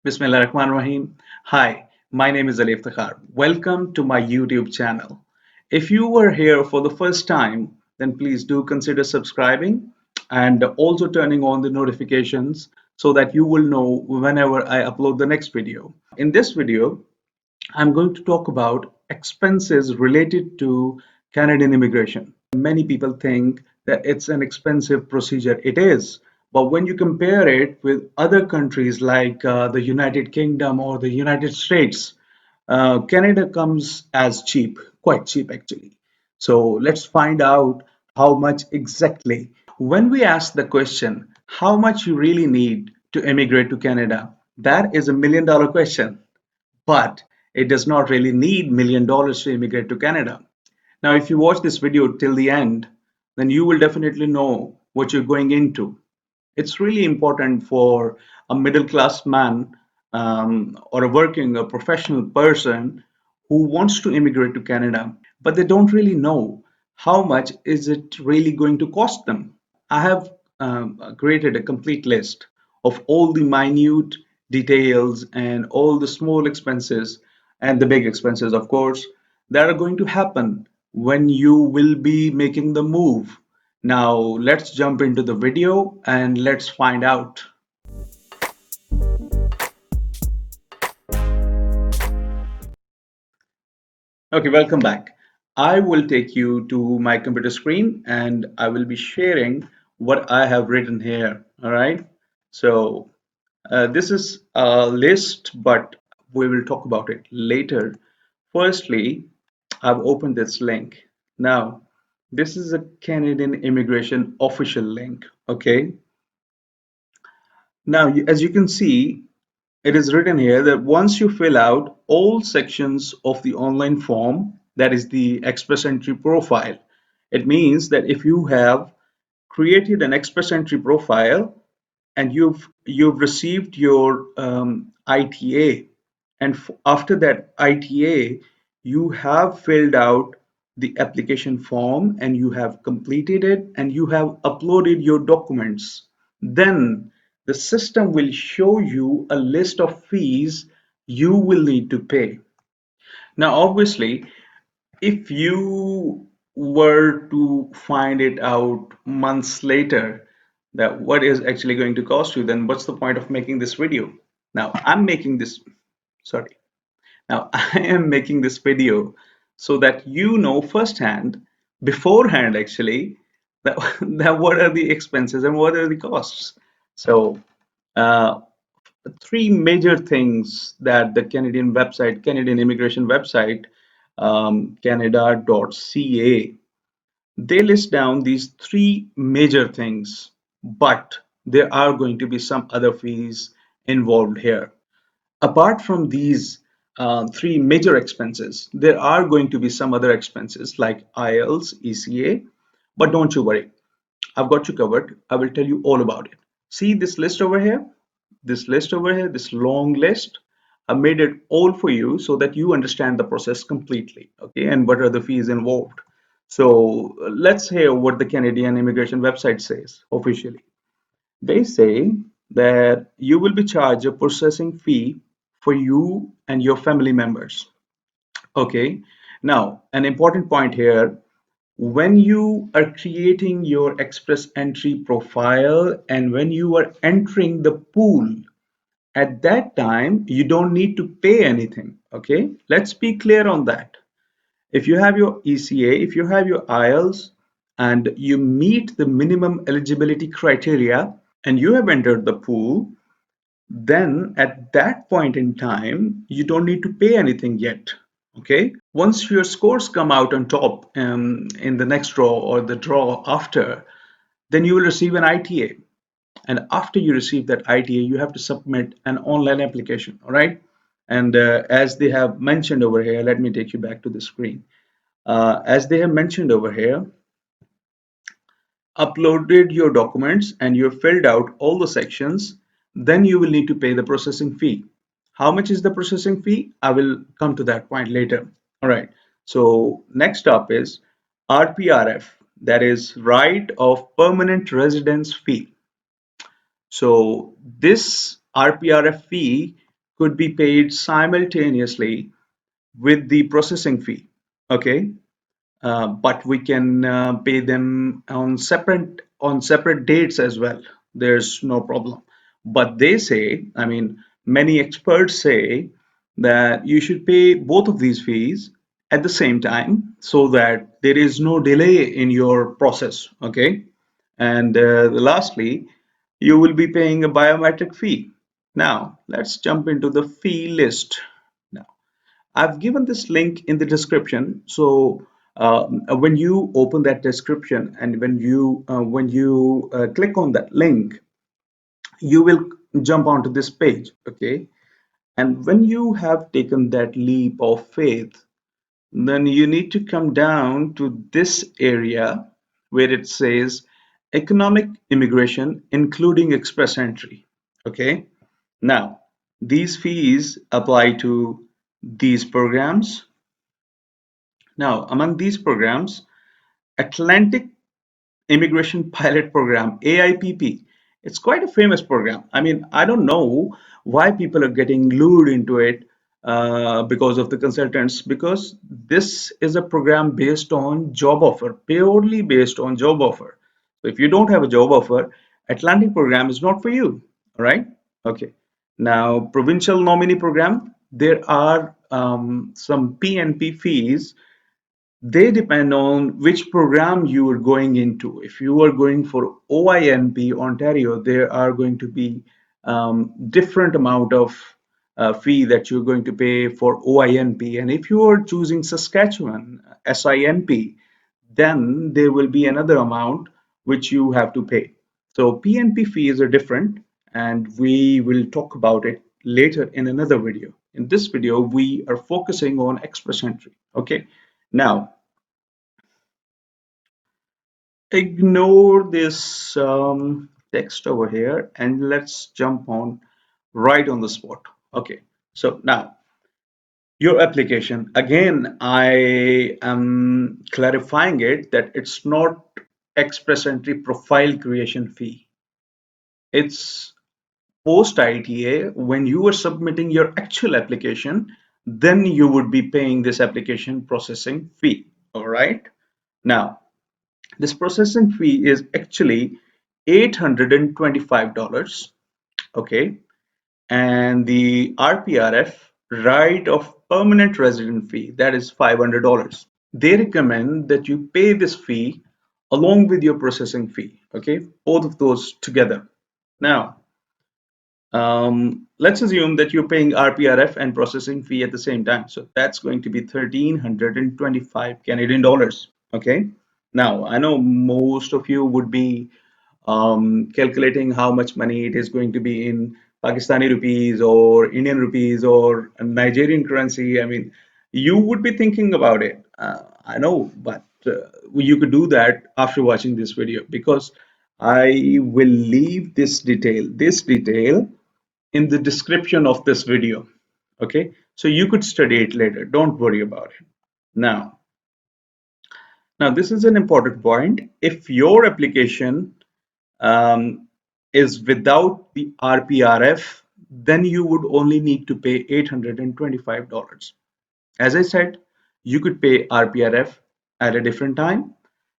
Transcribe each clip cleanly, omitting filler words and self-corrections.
Bismillahirrahmanirrahim. Hi, my name is Alif Takhar. Welcome to my YouTube channel. If you were here for the first time, then please do consider subscribing and also turning on the notifications so that you will know whenever I upload the next video. In this video, I'm going to talk about expenses related to Canadian immigration. Many people think that it's an expensive procedure. It is. But when you compare it with other countries like the United Kingdom or the United States, Canada comes as cheap, quite cheap actually. So let's find out how much exactly. When we ask the question, how much you really need to immigrate to Canada, that is $1 million question, but it does not really need $1 million to immigrate to Canada. Now, if you watch this video till the end, then you will definitely know what you're going into. It's really important for a middle class man or a professional person who wants to immigrate to Canada, but they don't really know how much is it really going to cost them. I have created a complete list of all the minute details and all the small expenses and the big expenses, of course, that are going to happen when you will be making the move. Now, let's jump into the video and let's find out. Okay, welcome back. I will take you to my computer screen and I will be sharing what I have written here. All right. So, this is a list, but we will talk about it later. Firstly, I've opened this link. Now, this is a Canadian immigration official link. Okay. Now, as you can see, it is written here that once you fill out all sections of the online form, that is the express entry profile, it means that if you have created an express entry profile and you've received your ITA, and after that ITA, you have filled out the application form and you have completed it and you have uploaded your documents, then the system will show you a list of fees you will need to pay. Now, obviously, if you were to find it out months later that what is actually going to cost you, then what's the point of making this video? Now, sorry. Now, I am making this video so that you know firsthand, beforehand actually, that, that what are the expenses and what are the costs. So, uh, three major things that the Canadian immigration website, canada.ca, they list down these three major things, but there are going to be some other fees involved here. Apart from these three major expenses, there are going to be some other expenses like IELTS, ECA, but don't you worry. I've got you covered. I will tell you all about it. See this list over here? This list over here, this long list. I made it all for you so that you understand the process completely, okay, and what are the fees involved. So let's hear what the Canadian immigration website says officially. They say that you will be charged a processing fee for you and your family members. Okay. Now, an important point here, when you are creating your express entry profile and when you are entering the pool, at that time, you don't need to pay anything. Okay. Let's be clear on that. If you have your ECA, if you have your IELTS, and you meet the minimum eligibility criteria and you have entered the pool, then at that point in time, you don't need to pay anything yet. Okay. Once your scores come out on top in the next draw or the draw after, then you will receive an ITA. And after you receive that ITA, you have to submit an online application. All right. And as they have mentioned over here, let me take you back to the screen. As they have mentioned over here, uploaded your documents and you have filled out all the sections, then you will need to pay the processing fee. How much is the processing fee? I will come to that point later. All right. So next up is RPRF, that is Right of Permanent Residence Fee. So this RPRF fee could be paid simultaneously with the processing fee. Okay, but we can pay them on separate dates as well. There's no problem. But they say, I mean, many experts say that you should pay both of these fees at the same time so that there is no delay in your process. Okay, and lastly, you will be paying a biometric fee. Now, let's jump into the fee list. Now, I've given this link in the description. So when you open that description and when you click on that link, you will jump onto this page. Okay, and when you have taken that leap of faith, then you need to come down to this area where it says economic immigration, including express entry. Okay, now these fees apply to these programs. Now, among these programs, Atlantic Immigration Pilot Program, AIPP, it's quite a famous program. I mean, I don't know why people are getting lured into it because of the consultants, because this is a program based on job offer, purely based on job offer. So if you don't have a job offer, Atlantic program is not for you. All right. Okay. Now, provincial nominee program, there are some PNP fees. They depend on which program you are going into. If you are going for OINP Ontario, there are going to be different amount of fee that you're going to pay for OINP. And if you are choosing Saskatchewan SINP, then there will be another amount which you have to pay. So PNP fees are different, and we will talk about it later in another video. In this video, we are focusing on express entry. Okay. Now, ignore this text over here and let's jump on right on the spot. Okay, so now your application. Again, I am clarifying it that it's not express entry profile creation fee. It's post ITA when you are submitting your actual application, then you would be paying this application processing fee. All right. Now, this processing fee is actually $825, okay? And the RPRF, right of permanent resident fee, that is $500. They recommend that you pay this fee along with your processing fee, okay? Both of those together. Now, let's assume that you're paying RPRF and processing fee at the same time. So that's going to be 1,325 Canadian dollars. Okay. Now, I know most of you would be calculating how much money it is going to be in Pakistani rupees or Indian rupees or Nigerian currency. I mean, you would be thinking about it. I know, but you could do that after watching this video because I will leave this detail in the description of this video. Okay, so you could study it later. Don't worry about it. Now, this is an important point. If your application um, is without the RPRF, then you would only need to pay $825. As I said, you could pay RPRF at a different time,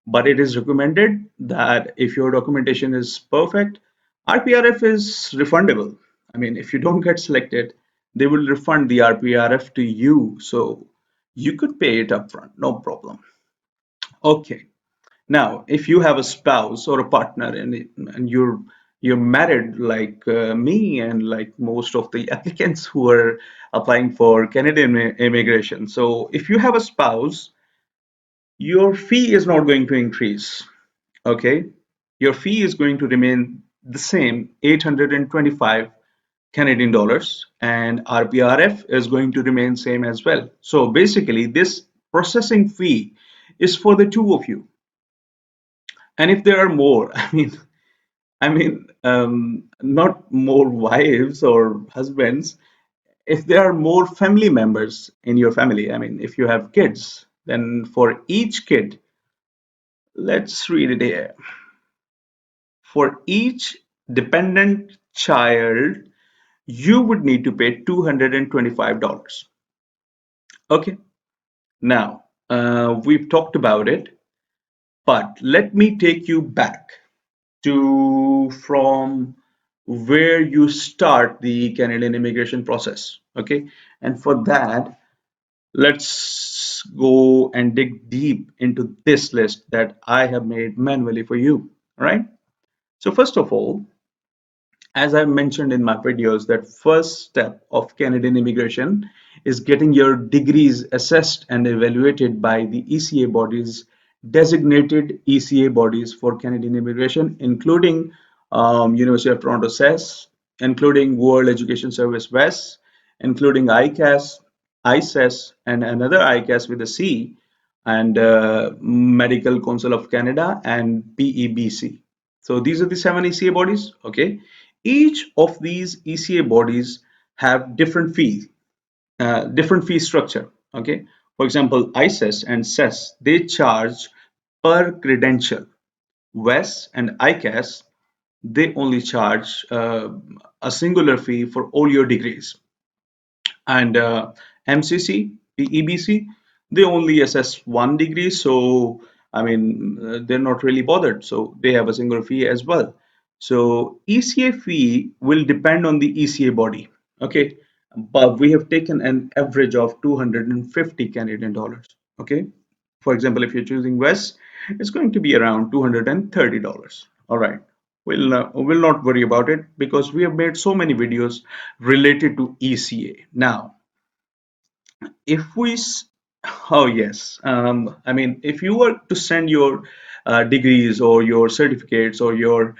but it is recommended that if your documentation is perfect, RPRF is refundable. I mean, if you don't get selected, they will refund the RPRF to you. So you could pay it upfront, no problem. Okay. Now, if you have a spouse or a partner and you're married like me and like most of the applicants who are applying for Canadian immigration. So if you have a spouse, your fee is not going to increase. Okay, your fee is going to remain the same, 825 Canadian dollars, and RPRF is going to remain same as well. So basically, this processing fee is for the two of you. And if there are more, not more wives or husbands. If there are more family members in your family, I mean, if you have kids, then for each kid, let's read it here. For each dependent child, you would need to pay $225. Okay, now we've talked about it, but let me take you back to from where you start the Canadian immigration process. Okay, and for that, let's go and dig deep into this list that I have made manually for you. All right. So first of all, as I mentioned in my videos, that first step of Canadian immigration is getting your degrees assessed and evaluated by the ECA bodies, designated ECA bodies for Canadian immigration, including University of Toronto CES, including World Education Service West, including ICAS, ICES, and another ICAS with a C, and Medical Council of Canada and PEBC. So these are the seven ECA bodies. Okay, each of these ECA bodies have different fee structure. Okay, for example, ICES and CES, they charge per credential. WES and ICAS, they only charge a singular fee for all your degrees. And MCC, PEBC, they only assess one degree, so I mean they're not really bothered, so they have a single fee as well. So ECA fee will depend on the ECA body, okay, but we have taken an average of 250 Canadian dollars. Okay, for example, if you're choosing West, it's going to be around $230. All right, we'll not worry about it because we have made so many videos related to ECA. Now, if we oh yes, I mean, if you were to send your degrees or your certificates or your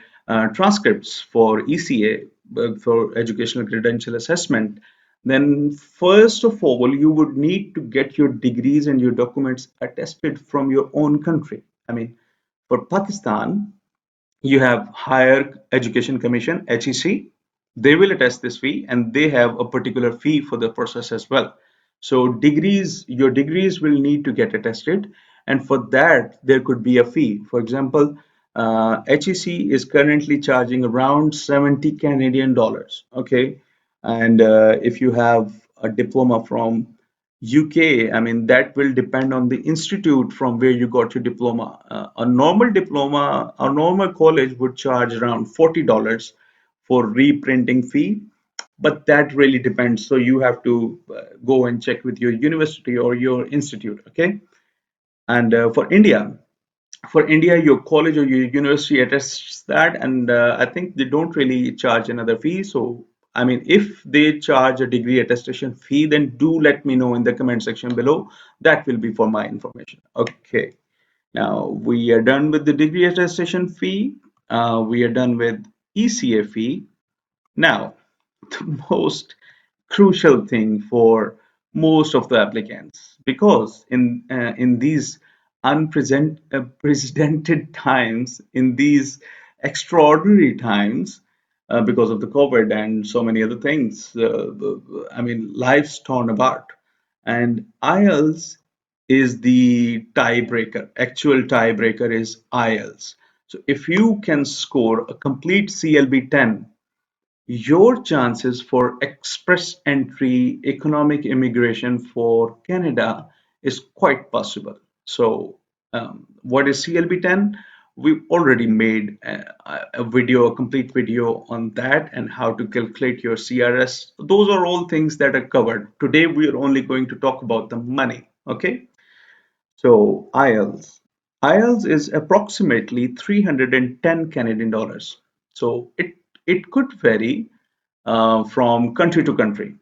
transcripts for ECA, for educational credential assessment, then first of all you would need to get your degrees and your documents attested from your own country. I mean, for Pakistan, you have Higher Education Commission, HEC. They will attest this fee and they have a particular fee for the process as well. So degrees, your degrees will need to get attested, and for that there could be a fee. For example, HEC is currently charging around 70 Canadian dollars. Okay, and if you have a diploma from UK, I mean, that will depend on the institute from where you got your diploma. A normal diploma, a normal college would charge around $40 for reprinting fee, but that really depends. So you have to go and check with your university or your institute, okay? And for India, your college or your university attests that, and I think they don't really charge another fee. So, I mean, if they charge a degree attestation fee, then do let me know in the comment section below. That will be for my information. Okay. Now we are done with the degree attestation fee. We are done with ECA fee. Now, the most crucial thing for most of the applicants, because in these unprecedented times, in these extraordinary times, because of the COVID and so many other things, I mean, life's torn apart, and IELTS is the tiebreaker. Actual tiebreaker is IELTS. So if you can score a complete CLB 10, your chances for express entry economic immigration for Canada is quite possible. So, what is CLB 10? We've already made a video, a complete video on that and how to calculate your CRS. Those are all things that are covered. Today, we are only going to talk about the money. Okay. So, IELTS. IELTS is approximately 310 Canadian dollars. So, it could vary from country to country.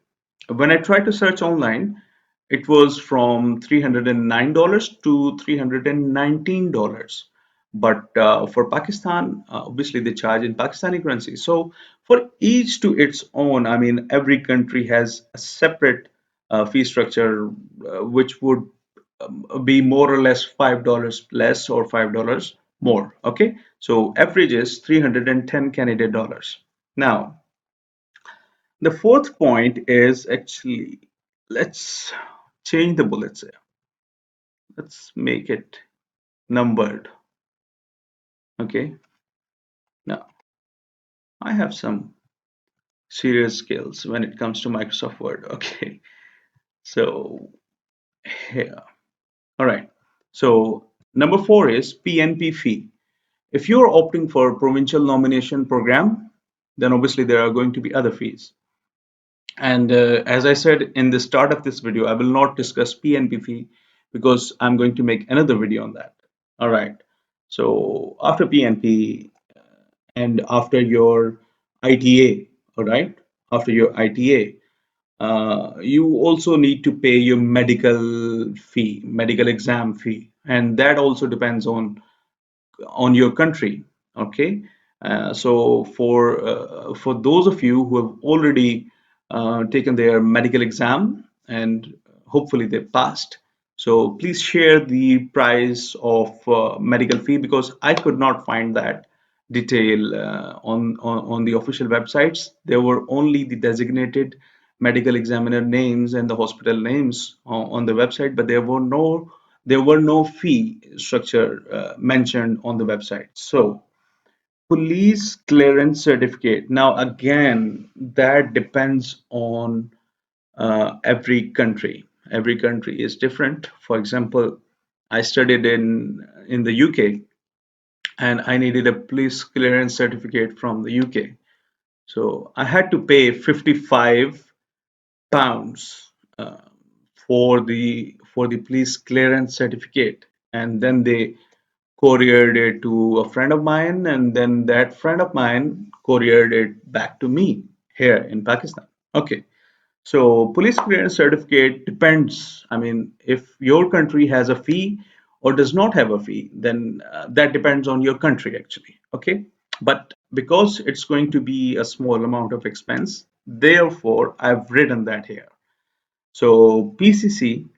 When I tried to search online, it was from $309 to $319. But for Pakistan, obviously they charge in Pakistani currency. So for each to its own, I mean, every country has a separate fee structure, which would be more or less $5 less or $5 more. Okay, so average is 310 Canadian dollars. Now, the fourth point is actually, let's change the bullets here. Let's make it numbered. Okay. Now, I have some serious skills when it comes to Microsoft Word. Okay, so here, all right. So number four is PNP fee. If you're opting for provincial nomination program, then obviously there are going to be other fees. And as I said in the start of this video, I will not discuss PNP fee because I'm going to make another video on that. All right. So after PNP and after your ITA, all right, after your ITA, you also need to pay your medical fee, medical exam fee, and that also depends on your country. Okay, so for those of you who have already taken their medical exam and hopefully they passed, so please share the price of medical fee because I could not find that detail on the official websites. There were only the designated medical examiner names and the hospital names on the website, but there were no fee structure mentioned on the website. So police clearance certificate. Now again, that depends on every country. Every country is different. For example, I studied in the UK and I needed a police clearance certificate from the UK. So I had to pay 55 pounds for the police clearance certificate, and then they couriered it to a friend of mine, and then that friend of mine couriered it back to me here in Pakistan. Okay, so police clearance certificate depends. I mean, if your country has a fee or does not have a fee, then that depends on your country actually. Okay, but because it's going to be a small amount of expense, therefore I've written that here. So PCC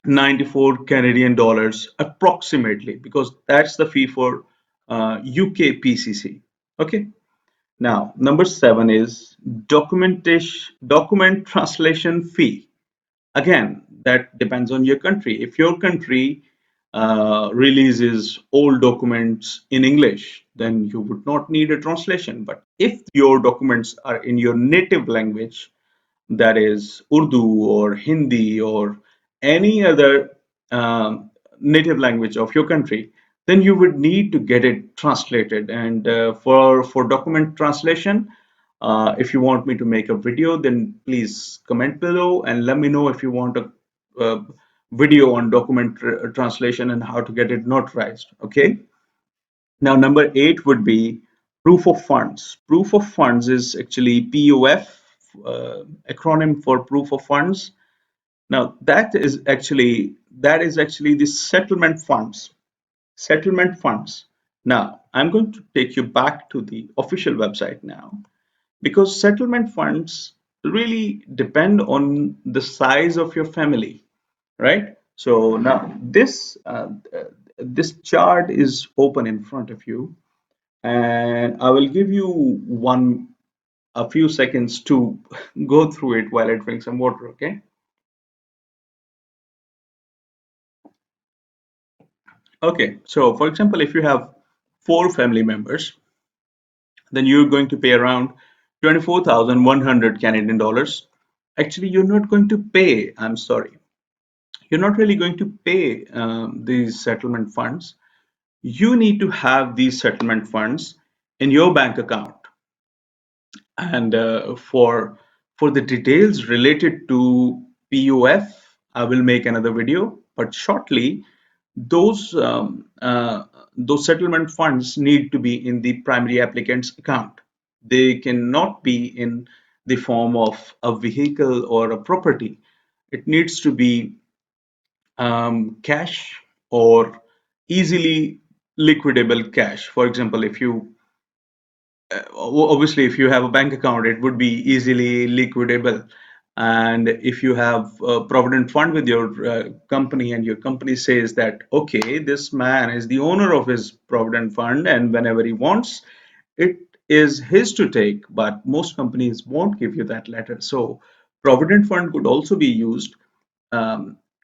94 Canadian dollars approximately, because that's the fee for UK PCC. Okay. Now, number seven is document translation fee. Again, that depends on your country. If your country releases old documents in English, then you would not need a translation. But if your documents are in your native language, that is Urdu or Hindi or any other native language of your country, then you would need to get it translated. And for document translation, if you want me to make a video, then please comment below and let me know if you want a video on document translation and how to get it notarized. Okay. Now, number eight would be proof of funds. Proof of funds is actually POF, acronym for proof of funds. Now, that is actually the settlement funds. Settlement funds. Now, I'm going to take you back to the official website now because settlement funds really depend on the size of your family, right? So now this chart is open in front of you, and I will give you a few seconds to go through it while I drink some water, okay? Okay, so for example, if you have four family members, then you're going to pay around 24,100 Canadian dollars. Actually, you're not going to pay, I'm sorry, you're not really going to pay these settlement funds. You need to have these settlement funds in your bank account. And for the details related to POF, I will make another video. But shortly, those those settlement funds need to be in the primary applicant's account. They cannot be in the form of a vehicle or a property. It needs to be cash or easily liquidable cash. For example, if you obviously if you have a bank account it would be easily liquidable, and if you have a provident fund with your company and your company says that okay, this man is the owner of his provident fund and whenever he wants it is his to take, but most companies won't give you that letter. So provident fund could also be used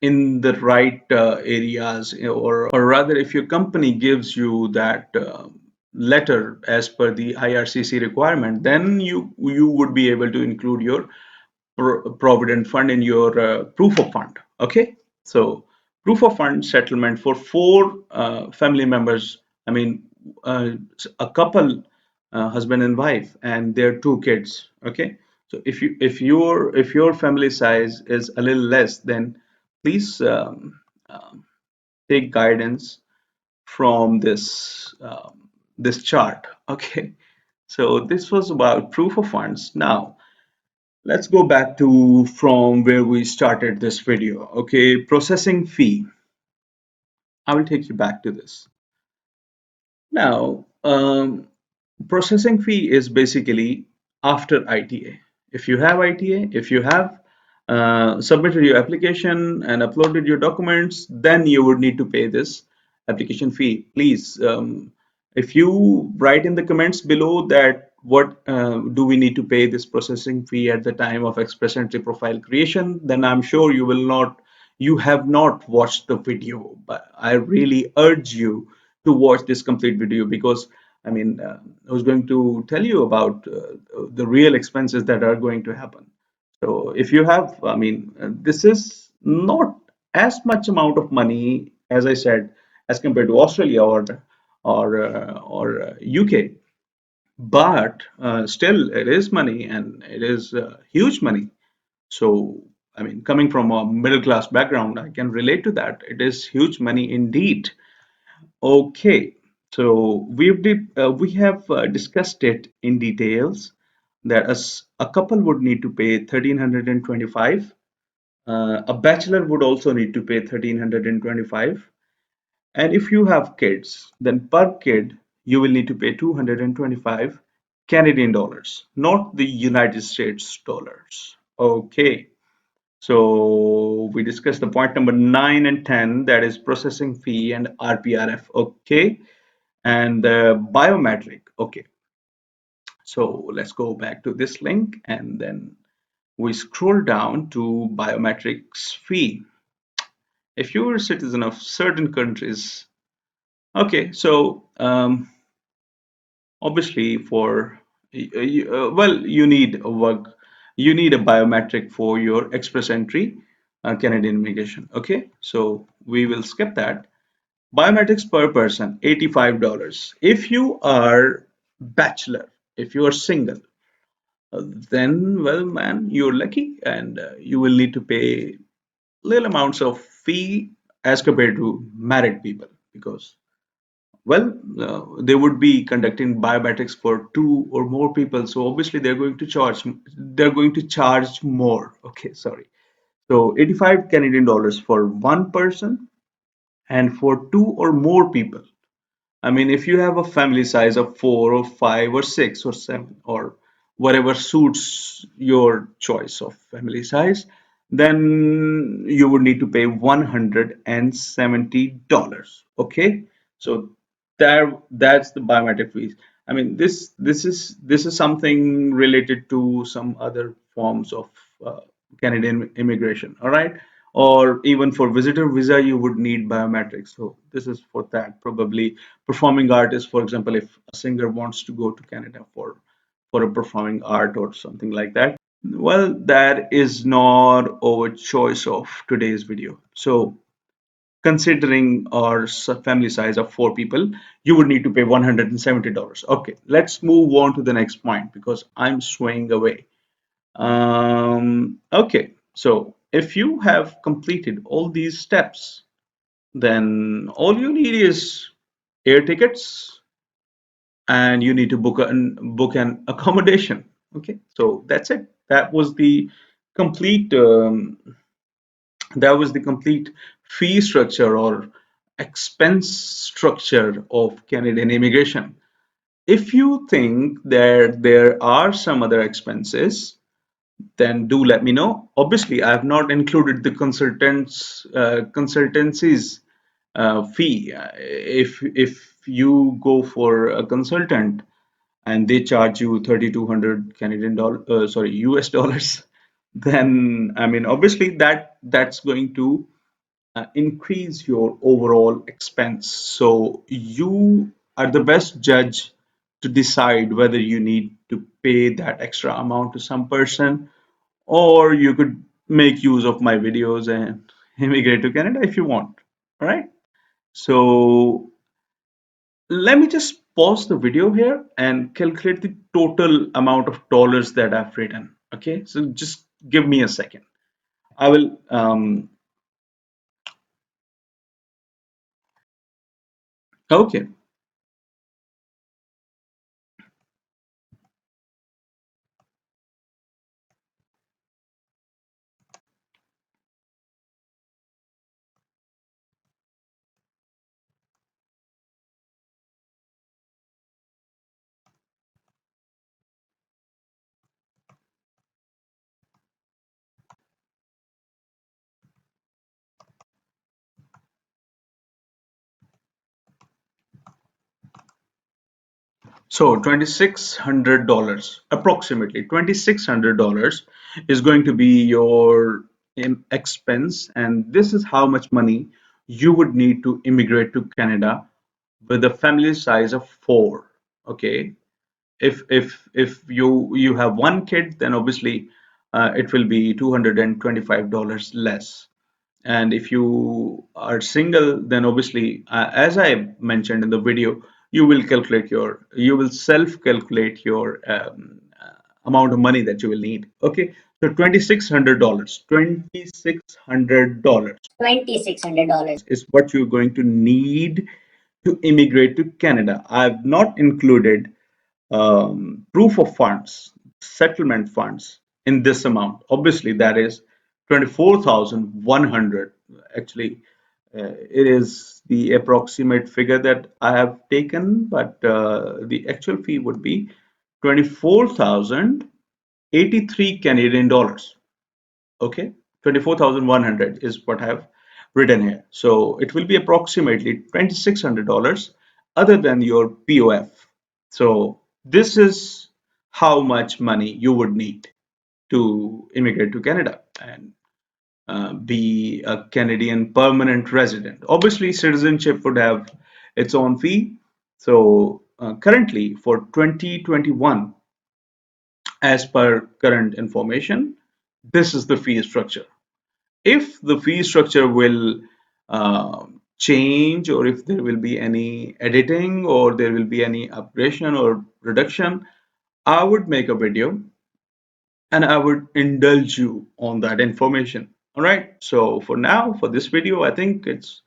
in the right areas, or rather if your company gives you that letter as per the IRCC requirement, then you would be able to include your provident fund in your proof of fund. Okay, so proof of fund settlement for four family members. I mean, uh, a couple, husband and wife, and their two kids. Okay, so if your family size is a little less, then please take guidance from this chart. Okay, so this was about proof of funds. Now let's go back to from where we started this video. Okay, processing fee. I will take you back to this. Now, processing fee is basically after ITA. If you have ITA, if you have submitted your application and uploaded your documents, then you would need to pay this application fee. Please, if you write in the comments below that what do we need to pay this processing fee at the time of express entry profile creation, then I'm sure you have not watched the video. But I really urge you to watch this complete video, because I mean, I was going to tell you about the real expenses that are going to happen. So if you have, I mean, this is not as much amount of money, as I said, as compared to Australia or UK, but still it is money, and it is huge money. So I mean, coming from a middle class background, I can relate to that. It is huge money indeed. Okay, so we have discussed it in details that a couple would need to pay 1,325. A bachelor would also need to pay 1,325. And if you have kids, then per kid you will need to pay 225 Canadian dollars, not the United States dollars. Okay. So we discussed the point number 9 and 10, that is processing fee and RPRF. Okay, and biometric. Okay, so let's go back to this link, and then we scroll down to biometrics fee. If you're a citizen of certain countries, okay, so obviously for well, you need a biometric for your express entry Canadian immigration. Okay, so we will skip that. Biometrics per person, $85. If you are bachelor, if you are single, then well, man, you're lucky, and you will need to pay little amounts of fee as compared to married people, because well, they would be conducting biometrics for two or more people, so obviously they're going to charge more. Okay, sorry. So 85 Canadian dollars for one person, and for two or more people, I mean, if you have a family size of four or five or six or seven, or whatever suits your choice of family size, then you would need to pay $170. Okay, so that's the biometric fees. I mean, this is something related to some other forms of uh, Canadian immigration. All right, or even for visitor visa, you would need biometrics. So this is for that. Probably performing artist, for example, if a singer wants to go to Canada for a performing art or something like that, well, that is not our choice of today's video. So considering our family size of four people, you would need to pay $170. Okay, let's move on to the next point, because I'm swaying away. Okay, so if you have completed all these steps, then all you need is air tickets, and you need to book an accommodation. Okay, so that's it. Complete um, that was the complete fee structure or expense structure of Canadian immigration. If you think that there are some other expenses, then do let me know. Obviously, I have not included the consultancy's fee. If you go for a consultant and they charge you 3,200 Canadian dollar, sorry, US dollars, then I mean, obviously that's going to increase your overall expense. So you are the best judge to decide whether you need to pay that extra amount to some person, or you could make use of my videos and immigrate to Canada if you want. All right. So let me just pause the video here and calculate the total amount of dollars that I've written. Okay. So just give me a second. I will. Okay. So $2,600, approximately $2,600 is going to be your expense, and this is how much money you would need to immigrate to Canada with a family size of four. Okay, if you have one kid, then obviously it will be $225 less. And if you are single, then obviously, as I mentioned in the video, you will self-calculate your amount of money that you will need. Okay, so $2,600, $2,600 is what you're going to need to immigrate to Canada. I've not included proof of funds, settlement funds in this amount. Obviously, that is 24,100. Actually, it is the approximate figure that I have taken, but the actual fee would be 24,083 Canadian dollars. Okay, 24,100 is what I have written here. So it will be approximately $2,600 other than your POF. So this is how much money you would need to immigrate to Canada and be a Canadian permanent resident. Obviously, citizenship would have its own fee. So currently for 2021, as per current information, this is the fee structure. If the fee structure will change, or if there will be any editing, or there will be any upgradation or reduction, I would make a video and I would indulge you on that information. All right. So for now, for this video, I think it's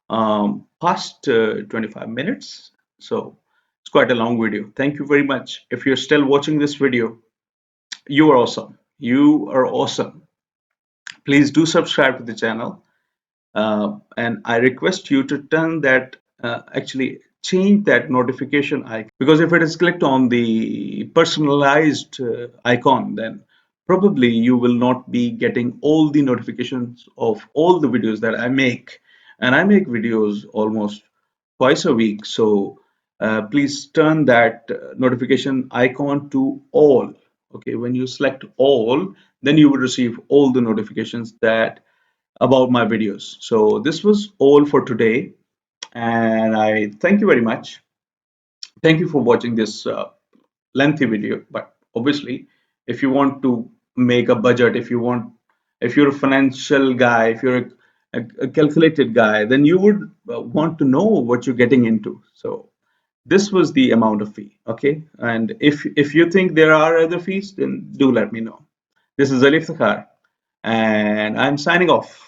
past 25 minutes. So it's quite a long video. Thank you very much. If you're still watching this video, you are awesome. You are awesome. Please do subscribe to the channel. And I request you to turn that, actually change that notification icon, because if it is clicked on the personalized icon, then probably you will not be getting all the notifications of all the videos that I make. And I make videos almost twice a week. So please turn that notification icon to all. Okay, when you select all, then you will receive all the notifications that about my videos. So this was all for today, and I thank you very much. Thank you for watching this lengthy video. But obviously, if you want to make a budget, if you're a financial guy, if you're a calculated guy, then you would want to know what you're getting into. So this was the amount of fee. Okay, and if you think there are other fees, then do let me know. This is Alif Takhar, and I'm signing off.